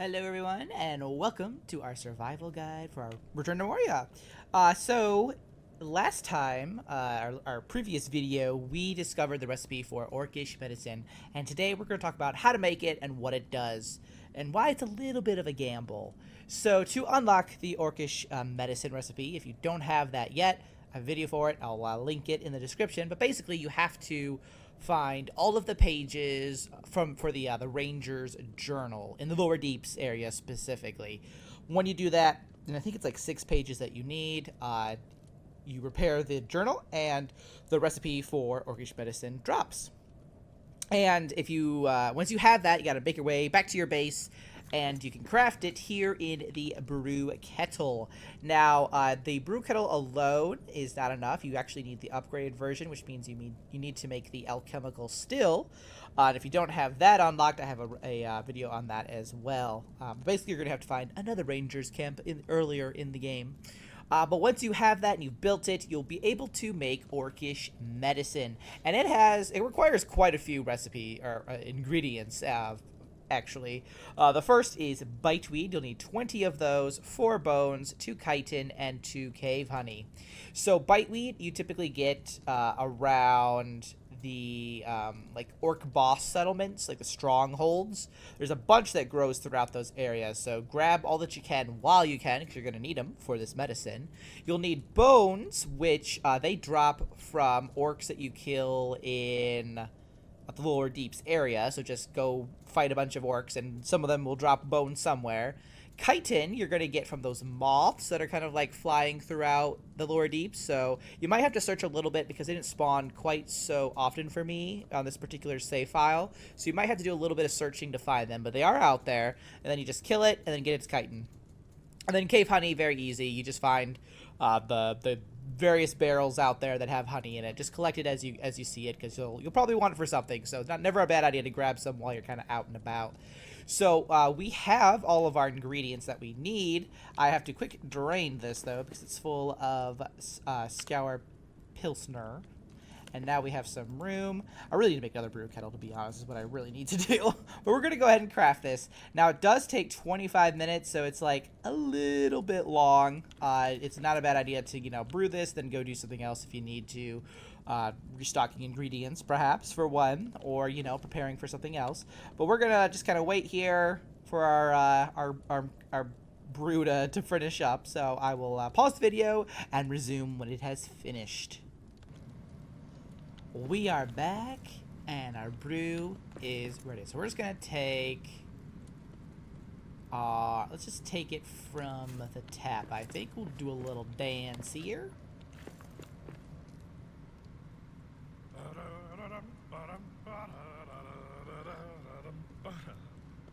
Hello everyone and welcome to our survival guide for our return to Moria. So last time, our previous video, we discovered the recipe for Orkish medicine, and today we're going to talk about how to make it and what it does and why it's a little bit of a gamble. So to unlock the Orkish medicine recipe, if you don't have that yet, I have a video for it. I'll link it in the description, but basically you have to find all of the pages for the Ranger's journal in the lower deeps area specifically. When you do that, and I think it's like 6 pages that you need, you repair the journal and the recipe for Orkish medicine drops. And if you once you have that, you gotta make your way back to your base, and you can craft it here in the brew kettle. Now, the brew kettle alone is not enough. You actually need the upgraded version, which means you need to make the alchemical still. And if you don't have that unlocked, I have a video on that as well. Basically, you're gonna have to find another ranger's camp earlier in the game. But once you have that and you've built it, you'll be able to make Orkish medicine, and it requires quite a few recipe or ingredients. Actually, the first is biteweed. You'll need 20 of those, 4 bones, 2 chitin, and 2 cave honey. So biteweed you typically get around the like orc boss settlements, like the strongholds. There's a bunch that grows throughout those areas, so grab all that you can while you can, because you're going to need them for this medicine. You'll need bones, which they drop from orcs that you kill in the lower deeps area, so just go fight a bunch of orcs and some of them will drop bones somewhere. Chitin you're going to get from those moths that are kind of like flying throughout the lower deeps, so you might have to search a little bit because they didn't spawn quite so often for me on this particular save file, so you might have to do a little bit of searching to find them, but they are out there, and then you just kill it and then get its chitin. And then cave honey, very easy. You just find the various barrels out there that have honey in it. Just collect it as you see it, because you'll probably want it for something. So it's never a bad idea to grab some while you're kind of out and about. So we have all of our ingredients that we need. I have to quick drain this though, because it's full of Scour Pilsner. And now we have some room. I really need to make another brew kettle, to be honest, is what I really need to do. But we're going to go ahead and craft this. Now, it does take 25 minutes, so it's like a little bit long. It's not a bad idea to, brew this, then go do something else if you need to. Restocking ingredients, perhaps, for one, or, preparing for something else. But we're going to just kind of wait here for our brew to finish up. So I will pause the video and resume when it has finished. We are back, and our brew is ready. So we're just gonna take, let's just take it from the tap. I think we'll do a little dance here.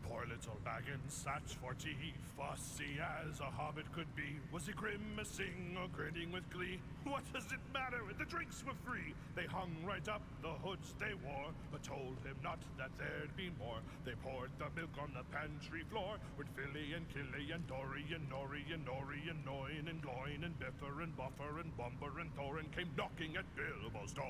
Poor little Baggins sat for tea, fussy as a hobbit could be. Was he grimacing or grinning with glee? What does it matter? The drinks were free. They hung right up the hoods they wore, but told him not that there'd be more. They poured the milk on the pantry floor, with Philly and Killy and Dory and Nori and Nori and Noin and Gloin and Biffer and Buffer and Bumper and Thorin came knocking at Bilbo's door.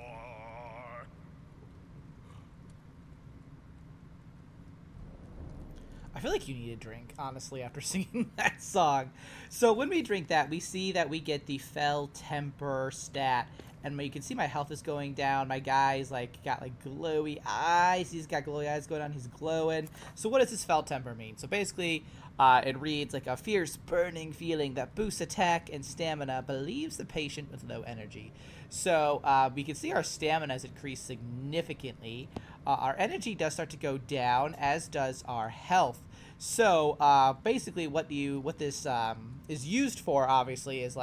I feel like you need a drink, honestly, after singing that song. So when we drink that, we see that we get the Fell Temper stat. And you can see my health is going down. My guy's got glowy eyes. He's got glowy eyes going on. He's glowing. So what does this Fell Temper mean? So basically, it reads like a fierce burning feeling that boosts attack and stamina, but leaves the patient with low energy. So we can see our stamina has increased significantly. Our energy does start to go down, as does our health. So basically what this is used for, obviously, is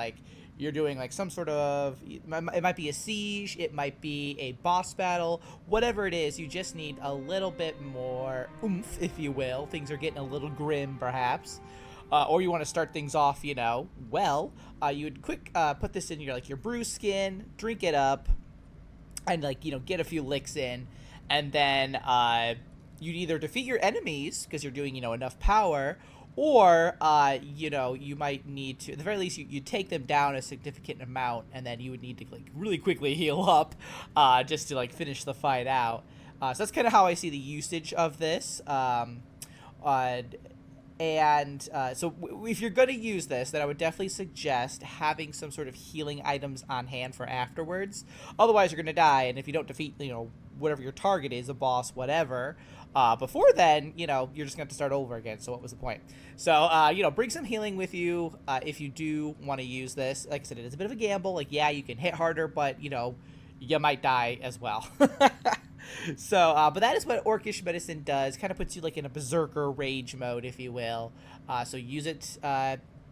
you're doing some sort of, it might be a siege, it might be a boss battle, whatever it is. You just need a little bit more oomph, if you will. Things are getting a little grim, perhaps. Or you want to start things off, well, you would put this in your brew skin, drink it up, and get a few licks in, and then you'd either defeat your enemies because you're doing enough power, or you might need to, at the very least, you take them down a significant amount, and then you would need to really quickly heal up just to finish the fight out. So that's kind of how I see the usage of this. And so if you're going to use this, then I would definitely suggest having some sort of healing items on hand for afterwards. Otherwise, you're going to die, and if you don't defeat, whatever your target is, a boss, whatever, before then, you're just going to start over again. So what was the point? So, bring some healing with you if you do want to use this. Like I said, it is a bit of a gamble. Like, yeah, you can hit harder, but, you might die as well. So, but that is what Orkish Medicine does. Kind of puts you like in a berserker rage mode, if you will. So use it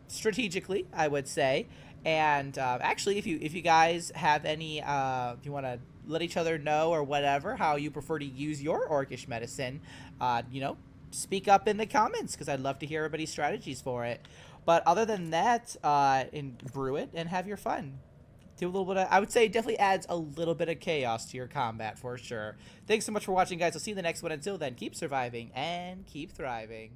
strategically, I would say. And actually, if you guys have any, if you want to let each other know or whatever how you prefer to use your Orkish Medicine, speak up in the comments because I'd love to hear everybody's strategies for it. But other than that, brew it and have your fun. Do a little bit of, I would say definitely adds a little bit of chaos to your combat for sure. Thanks so much for watching, guys. I'll see you in the next one. Until then, keep surviving and keep thriving.